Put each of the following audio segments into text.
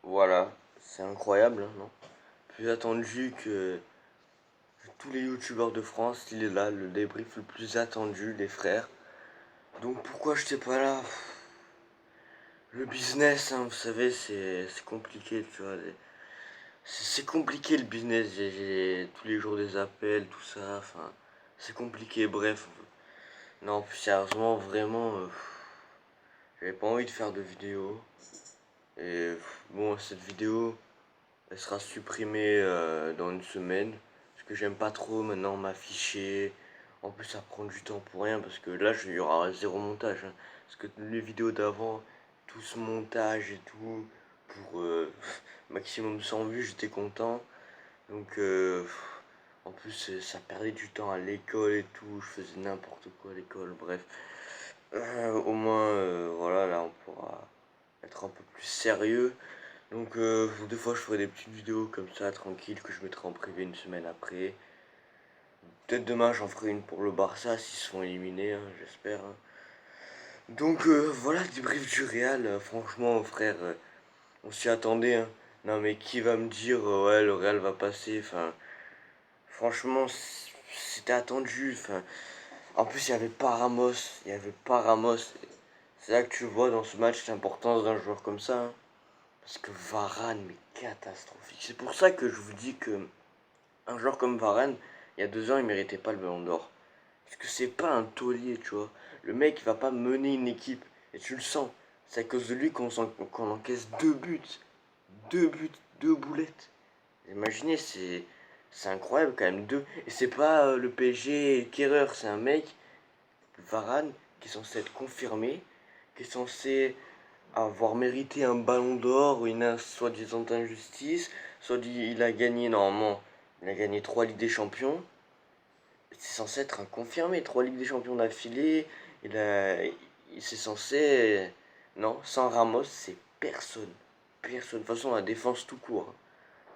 Voilà, c'est incroyable, hein, non? Plus attendu que tous les youtubeurs de France, il est là, le débrief le plus attendu, les frères. Donc pourquoi je pas là? Le business, hein, vous savez, c'est compliqué, tu vois. C'est compliqué le business, j'ai tous les jours des appels, tout ça, enfin, c'est compliqué, bref. Non, plus sérieusement, vraiment, j'avais pas envie de faire de vidéo. Et bon, cette vidéo, elle sera supprimée dans une semaine. Parce que j'aime pas trop maintenant m'afficher. En plus, ça prend du temps pour rien. Parce que là, il y aura zéro montage, hein. Parce que les vidéos d'avant, tout ce montage et tout, pour maximum 100 vues, j'étais content. Donc, en plus, ça perdait du temps à l'école et tout. Je faisais n'importe quoi à l'école, bref. Au moins, voilà, là, on pourra être un peu plus sérieux. Donc des fois je ferai des petites vidéos comme ça tranquille que je mettrai en privé une semaine après. Peut-être demain j'en ferai une pour le Barça s'ils se font éliminer, hein, j'espère, hein. Donc voilà, débrief du Real, franchement frère, on s'y attendait, hein. Non mais qui va me dire ouais le Real va passer, enfin franchement c'était attendu, enfin en plus il y avait pas Ramos, il y avait pas Ramos. C'est là que tu vois dans ce match l'importance d'un joueur comme ça, hein. Parce que Varane, mais catastrophique. C'est pour ça que je vous dis que un joueur comme Varane, il y a 2 ans, il méritait pas le ballon d'or. Parce que c'est pas un taulier, tu vois. Le mec, il va pas mener une équipe. Et tu le sens. C'est à cause de lui qu'on encaisse 2 buts. 2 buts, 2 boulettes. Imaginez, c'est incroyable quand même. Deux. Et c'est pas le PSG Kerrer, c'est un mec, Varane, qui est censé être confirmé, qui est censé avoir mérité un ballon d'or ou une soi-disant injustice, soit dit il a gagné normalement, il a gagné 3 Ligues des Champions, c'est censé être un confirmé, 3 Ligues des Champions d'affilée, il a, c'est censé, non, sans Ramos c'est personne, personne, de toute façon la défense tout court, hein.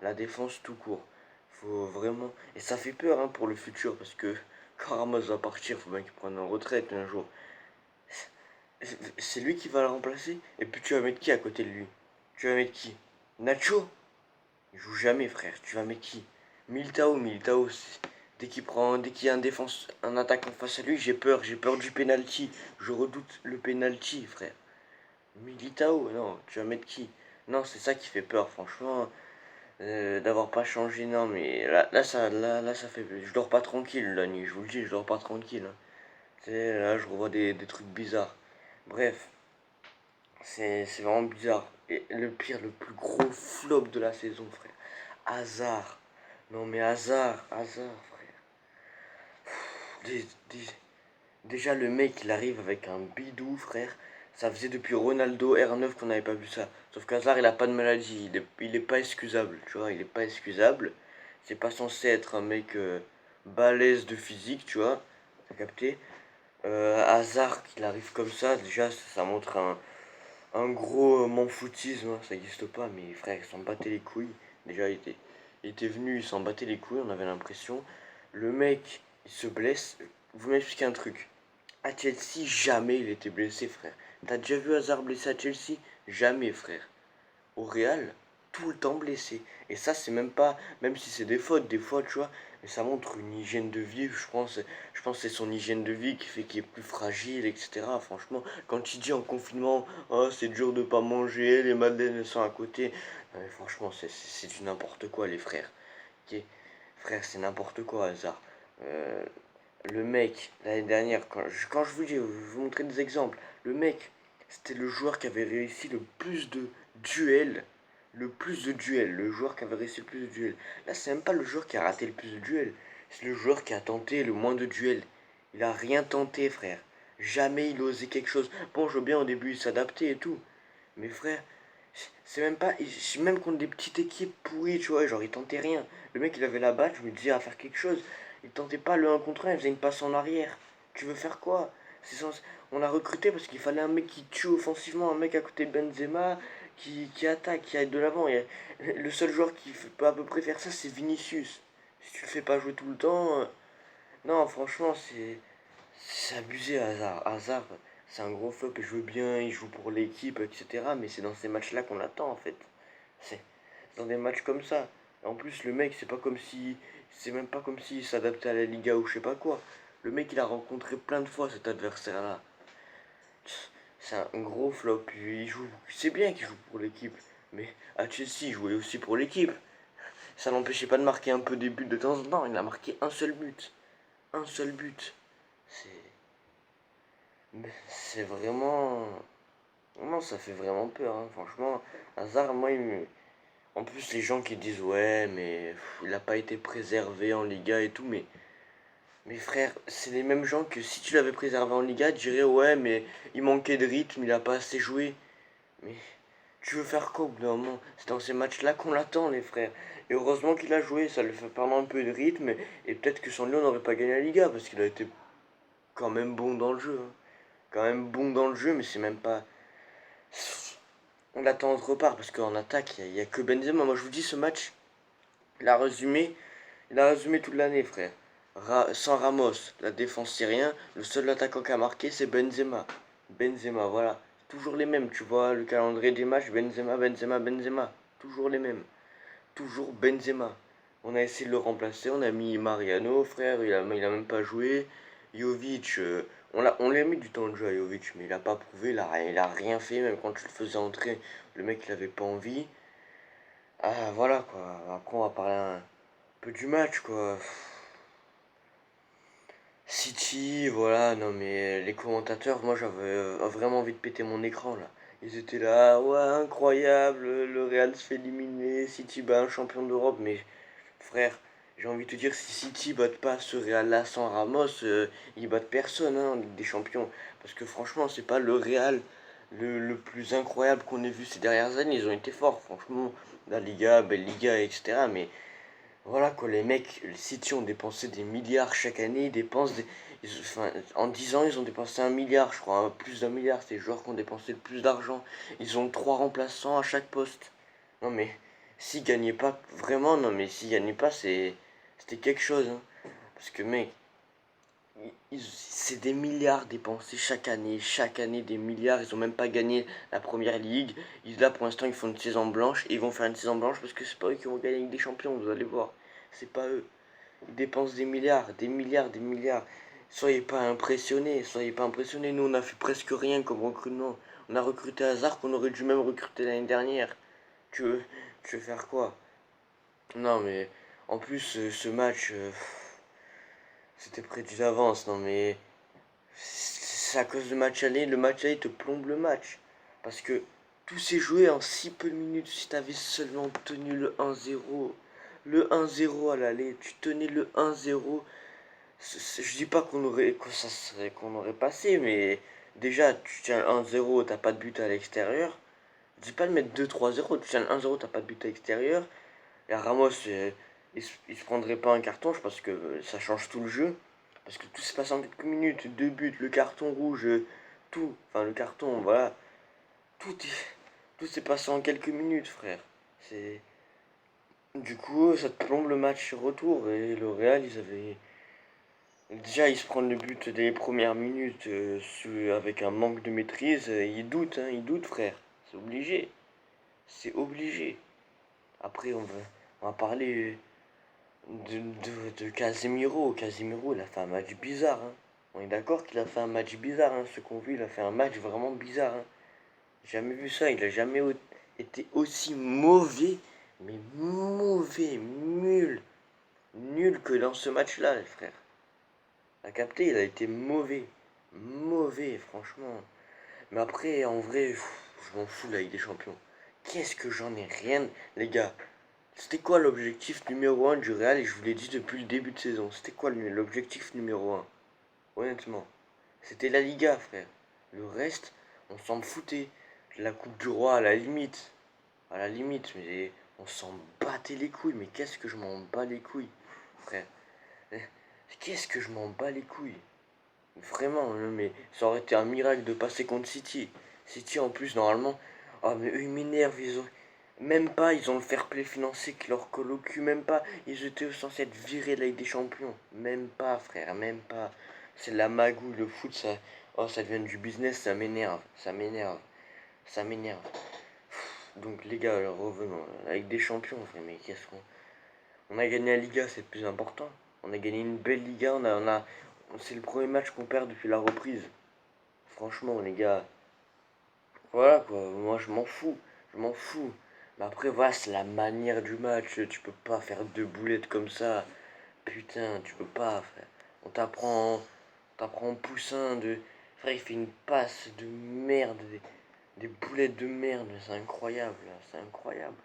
La défense tout court, faut vraiment, et ça fait peur hein, pour le futur parce que quand Ramos va partir, faut bien qu'il prenne en retraite un jour. C'est lui qui va le remplacer. Et puis tu vas mettre qui à côté de lui? Tu vas mettre qui? Nacho? Il joue jamais, frère. Tu vas mettre qui? Militao, dès qu'il y a un attaquant face à lui, j'ai peur du penalty. Je redoute le penalty, frère. Militao, non, tu vas mettre qui? Non, c'est ça qui fait peur, franchement, d'avoir pas changé. Non, mais là, ça fait. Je dors pas tranquille la nuit, je vous le dis, je dors pas tranquille, hein. Là, je revois des trucs bizarres. Bref, c'est vraiment bizarre. Et le pire, le plus gros flop de la saison, frère. Hazard. Non mais Hazard, frère. Dé- dé- Déjà le mec, il arrive avec un bidou, frère. Ça faisait depuis Ronaldo R9 qu'on n'avait pas vu ça. Sauf qu'Hazard, il a pas de maladie. Il est pas excusable, tu vois. Il est pas excusable. C'est pas censé être un mec balèze de physique, tu vois. T'as capté? Hazard, qu'il arrive comme ça, déjà, ça montre un gros m'en-foutisme, hein, ça n'existe pas, mais frère, il s'en battait les couilles. Déjà, il était venu, il s'en battait les couilles, on avait l'impression. Le mec, il se blesse. Vous m'expliquez un truc. À Chelsea, jamais il était blessé, frère. T'as déjà vu Hazard blessé à Chelsea? Jamais, frère. Au Real, tout le temps blessé. Et ça, c'est même pas, même si c'est des fautes, des fois, tu vois, mais ça montre une hygiène de vie, je pense que c'est son hygiène de vie qui fait qu'il est plus fragile, etc. Franchement, quand il dit en confinement, oh, c'est dur de pas manger, les madeleines sont à côté, franchement, c'est du n'importe quoi, les frères. Ok, frère, c'est n'importe quoi, hasard. Euh, le mec, l'année dernière, quand je vous dis, je vous montrer des exemples, le mec, c'était le joueur qui avait réussi le plus de duels. Le plus de duels, le joueur qui avait réussi le plus de duels. Là, c'est même pas le joueur qui a raté le plus de duels. C'est le joueur qui a tenté le moins de duels. Il a rien tenté, frère. Jamais il osait quelque chose. Bon, je veux bien au début il s'adaptait et tout. Mais frère, c'est même pas. Même contre des petites équipes pourries, tu vois, genre il tentait rien. Le mec il avait la balle, je me disais à faire quelque chose. Il tentait pas le 1 contre 1, il faisait une passe en arrière. Tu veux faire quoi? On a recruté parce qu'il fallait un mec qui tue offensivement, un mec à côté de Benzema, qui attaque, qui aille de l'avant. Le seul joueur qui peut à peu près faire ça, c'est Vinicius. Si tu le fais pas jouer tout le temps. Non, franchement, c'est abusé, Hazard. Hazard, c'est un gros flop et je veux bien, il joue pour l'équipe, etc. Mais c'est dans ces matchs-là qu'on l'attend, en fait. C'est dans des matchs comme ça. En plus, le mec, c'est pas comme si. C'est même pas comme s'il s'adaptait à la Liga ou je sais pas quoi. Le mec, il a rencontré plein de fois cet adversaire-là. C'est un gros flop. Il joue. C'est bien qu'il joue pour l'équipe. Mais à Chelsea, il jouait aussi pour l'équipe. Ça n'empêchait pas de marquer un peu des buts de temps en temps. Il a marqué un seul but. Un seul but. C'est. C'est vraiment. Non, ça fait vraiment peur, hein. Franchement, Hazard, moi, en plus, les gens qui disent ouais, mais il n'a pas été préservé en Liga et tout, mais frère, c'est les mêmes gens que si tu l'avais préservé en Liga, tu dirais ouais, mais il manquait de rythme, il a pas assez joué. Mais tu veux faire quoi au bout d'un moment? C'est dans ces matchs-là qu'on l'attend, les frères. Et heureusement qu'il a joué, ça lui fait perdre un peu de rythme, et peut-être que sans lui, on n'aurait pas gagné la Liga, parce qu'il a été quand même bon dans le jeu, hein. Quand même bon dans le jeu, mais c'est même pas. On l'attend autre part, parce qu'en attaque, il y a que Benzema. Moi, je vous dis, ce match, il a résumé Il a résumé toute l'année, frère. Sans Ramos, la défense c'est rien. Le seul attaquant qui a marqué, c'est Benzema. Benzema, voilà. Toujours les mêmes, tu vois, le calendrier des matchs, Benzema, Benzema, Benzema. Toujours les mêmes. Toujours Benzema. On a essayé de le remplacer, on a mis Mariano, frère, il a même pas joué. Jovic, on lui a mis du temps de jeu à Jovic, mais il a pas prouvé, il a rien fait, même quand tu le faisais entrer, le mec il avait pas envie. Ah voilà quoi, après on va parler un peu du match quoi. City, voilà, non mais les commentateurs, moi j'avais vraiment envie de péter mon écran là. Ils étaient là, ouais, incroyable, le Real se fait éliminer, City bat un champion d'Europe, mais frère, j'ai envie de te dire, si City batte pas ce Real là sans Ramos, ils battent personne hein, en Ligue des Champions. Parce que franchement, c'est pas le Real le plus incroyable qu'on ait vu ces dernières années, ils ont été forts, franchement, la Liga, belle Liga, etc. Mais voilà quoi, les mecs, les City ont dépensé des milliards chaque année, ils dépensent enfin, en 10 ans, ils ont dépensé 1 milliard, je crois, hein, plus d'1 milliard, c'est les joueurs qui ont dépensé le plus d'argent. Ils ont 3 remplaçants à chaque poste. Non mais, s'ils gagnaient pas, vraiment, non mais s'ils gagnaient pas, c'était quelque chose, hein. Parce que mec, c'est des milliards dépensés chaque année des milliards, ils ont même pas gagné la première ligue. Là pour l'instant ils font une saison blanche et ils vont faire une saison blanche parce que c'est pas eux qui vont gagner la Ligue des Champions, vous allez voir. C'est pas eux. Ils dépensent des milliards, des milliards, des milliards. Soyez pas impressionnés, soyez pas impressionnés. Nous, on a fait presque rien comme recrutement. On a recruté Hazard qu'on aurait dû même recruter l'année dernière. Tu veux, tu veux faire quoi? Non, mais en plus, ce match, c'était prédit d'avance. Non, mais c'est à cause du match aller. Le match aller te plombe le match. Parce que tout s'est joué en si peu de minutes. Si t'avais seulement tenu le 1-0, le 1-0 à l'aller, tu tenais le 1-0. Je dis pas qu'on aurait passé, mais déjà tu tiens 1-0, t'as pas de but à l'extérieur. Je dis pas de mettre 2-3-0, tu tiens 1-0, t'as pas de but à l'extérieur. Et Ramos, il se prendrait pas un carton, je pense que ça change tout le jeu. Parce que tout se passe en quelques minutes, 2 buts, le carton rouge, tout. Enfin le carton, voilà. Tout tout s'est passé en quelques minutes, frère. C'est. Du coup, ça te plombe le match retour. Et le Real, ils avaient. Déjà, ils se prennent le but dès les premières minutes avec un manque de maîtrise. Ils doutent, hein, ils doutent, frère. C'est obligé. C'est obligé. Après, on va parler de Casemiro. Casemiro, il a fait un match bizarre, hein. On est d'accord qu'il a fait un match bizarre, hein. Ce qu'on vit, il a fait un match vraiment bizarre, hein. J'ai jamais vu ça. Il a jamais été aussi mauvais. Mais mauvais, nul. Nul que dans ce match-là, les frères. A capté, il a été mauvais. Mauvais, franchement. Mais après, en vrai, je m'en fous la Ligue des Champions. Qu'est-ce que j'en ai rien. Les gars, c'était quoi l'objectif numéro un du Real? Et je vous l'ai dit depuis le début de saison. C'était quoi l'objectif numéro un? Honnêtement. C'était la Liga, frère. Le reste, on s'en foutait. La Coupe du Roi, à la limite. À la limite, mais on s'en battait les couilles. Mais qu'est-ce que je m'en bats les couilles, frère? Qu'est-ce que je m'en bats les couilles? Vraiment, mais ça aurait été un miracle de passer contre City. City en plus, normalement. Ah, mais eux, ils m'énervent. Même pas, ils ont le fair play financier qui leur colle au cul. Même pas, ils étaient censés être virés de la Ligue des Champions. Même pas, frère, même pas. C'est de la magouille, le foot, ça. Oh, ça devient du business, ça m'énerve. Ça m'énerve. Ça m'énerve. Donc les gars, alors, revenons. Avec des champions, frère, mais qu'est-ce qu'on... On a gagné la Liga, c'est le plus important. On a gagné une belle Liga, c'est le premier match qu'on perd depuis la reprise. Franchement, les gars, voilà quoi, moi je m'en fous, je m'en fous. Mais après, voilà, c'est la manière du match, tu peux pas faire deux boulettes comme ça. Putain, tu peux pas, frère. On t'apprend en poussin de... Frère, il fait une passe de merde, des boulettes de merde, c'est incroyable, là, c'est incroyable.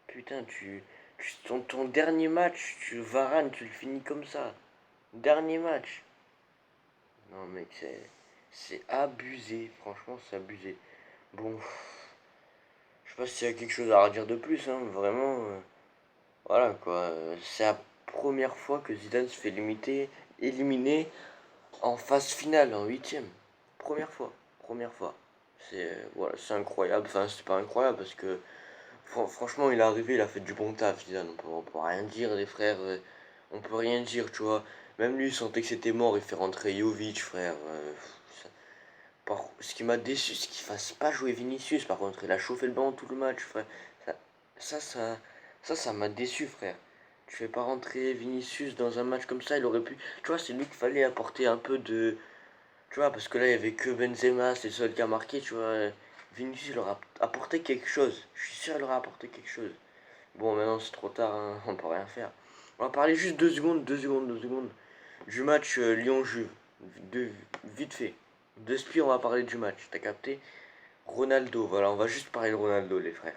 Putain, ton dernier match, Varane, tu le finis comme ça. Dernier match. Non, mec, c'est abusé. Franchement, c'est abusé. Bon, je sais pas s'il y a quelque chose à redire de plus, hein. Vraiment, voilà quoi. C'est la première fois que Zidane se fait éliminer en phase finale, en huitième. Première fois. Première fois. Voilà, c'est incroyable. Enfin, c'est pas incroyable parce que franchement, il est arrivé, il a fait du bon taf, Zidane. On peut rien dire, les frères. On peut rien dire, tu vois. Même lui, il sentait que c'était mort. Il fait rentrer Jovic, frère. Ce qui m'a déçu, c'est qu'il fasse pas jouer Vinicius. Par contre, il a chauffé le banc tout le match, frère. Ça, ça, ça, ça m'a déçu, frère. Tu fais pas rentrer Vinicius dans un match comme ça, il aurait pu. Tu vois, c'est lui qu'il fallait apporter un peu de. Tu vois, parce que là, il y avait que Benzema, c'est le seul qui a marqué, tu vois. Vinicius, il leur a apporté quelque chose. Je suis sûr, il leur a apporté quelque chose. Bon, maintenant, c'est trop tard, hein, on peut rien faire. On va parler juste 2 secondes du match Lyon-Juve. Vite fait. De ce on va parler du match, t'as capté? Ronaldo, voilà, on va juste parler de Ronaldo, les frères.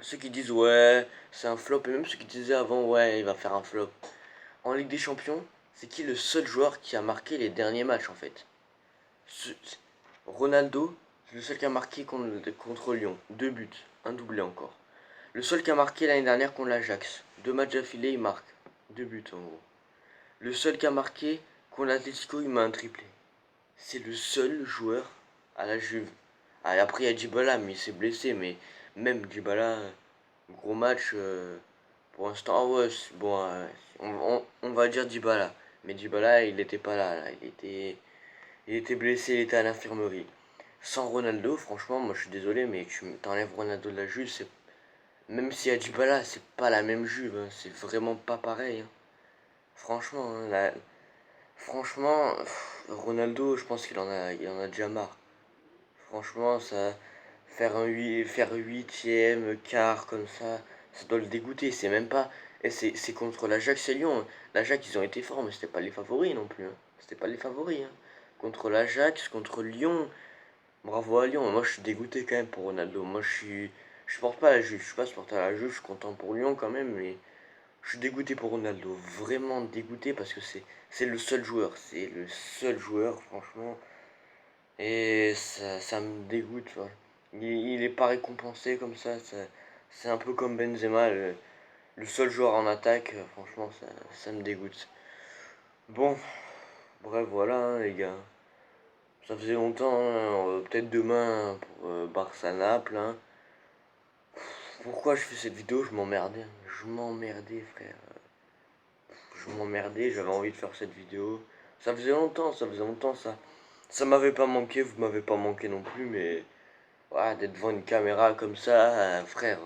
Ceux qui disent ouais, c'est un flop, et même ceux qui disaient avant ouais, il va faire un flop. En Ligue des Champions, c'est qui le seul joueur qui a marqué les derniers matchs en fait? Ce- Ronaldo, c'est le seul qui a marqué contre Lyon. 2 buts, un doublé encore. Le seul qui a marqué l'année dernière contre l'Ajax. 2 matchs d'affilée, il marque. 2 buts en gros. Le seul qui a marqué contre l'Atlético, il met un triplé. C'est le seul joueur à la Juve. Ah, et après, il y a Dybala, mais il s'est blessé. Mais même Dybala, gros match pour l'instant. Ah ouais, bon, on va dire Dybala. Mais Dybala, il n'était pas là. Il était blessé, il était à l'infirmerie. Sans Ronaldo, franchement, moi je suis désolé, mais tu t'enlèves Ronaldo de la Juve, même s'il y a Dybala, c'est pas la même Juve. Hein. C'est vraiment pas pareil. Hein. Franchement, hein, franchement, Ronaldo, je pense qu'il en a déjà marre. Franchement, faire huitième, quart comme ça doit le dégoûter. C'est même pas. Et c'est contre l'Ajax et Lyon. Hein. L'Ajax, ils ont été forts, mais c'était pas les favoris non plus. Hein. C'était pas les favoris. Hein. Contre l'Ajax, contre Lyon. Bravo à Lyon. Moi, je suis dégoûté quand même pour Ronaldo. Moi, je supporte pas la Juve. Je suis pas supporter à la Juve. Je suis content pour Lyon quand même, mais je suis dégoûté pour Ronaldo. Vraiment dégoûté parce que c'est le seul joueur. C'est le seul joueur, franchement. Et ça me dégoûte, tu vois. Il est pas récompensé comme ça. C'est un peu comme Benzema, le seul joueur en attaque. Franchement, ça me dégoûte. Bon, bref, voilà, hein, les gars. Ça faisait longtemps, hein, peut-être demain pour Barça-Naples. Hein. Pourquoi je fais cette vidéo? Je m'emmerdais. Je m'emmerdais, frère. Je m'emmerdais, j'avais envie de faire cette vidéo. Ça faisait longtemps, ça. Ça m'avait pas manqué, vous m'avez pas manqué non plus, mais ouais, d'être devant une caméra comme ça, frère,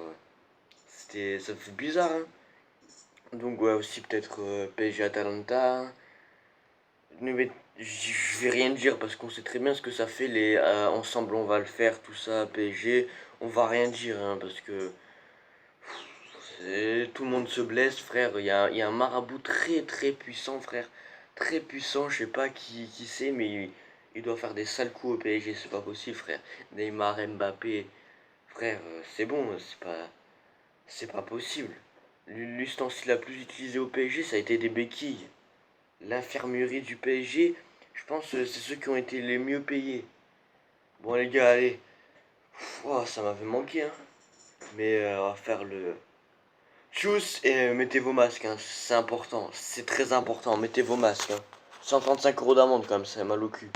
ça fait bizarre, hein. Donc ouais, aussi peut-être PSG Atalanta. Mais je vais rien dire parce qu'on sait très bien ce que ça fait, ensemble on va le faire, tout ça, PSG. On va rien dire, hein, parce que tout le monde se blesse, frère. Il y a un marabout très très puissant, frère. Très puissant, je sais pas qui c'est, mais il doit faire des sales coups au PSG, c'est pas possible, frère. Neymar, Mbappé, frère, c'est bon, c'est pas possible. L'ustensile la plus utilisé au PSG, ça a été des béquilles. L'infirmerie du PSG, je pense que c'est ceux qui ont été les mieux payés. Bon les gars, allez. Oh, ça m'avait manqué, hein. Mais on va faire le... Tchuss et mettez vos masques, hein. C'est important, c'est très important, mettez vos masques. Hein. 135 € d'amende quand même, ça a mal au cul.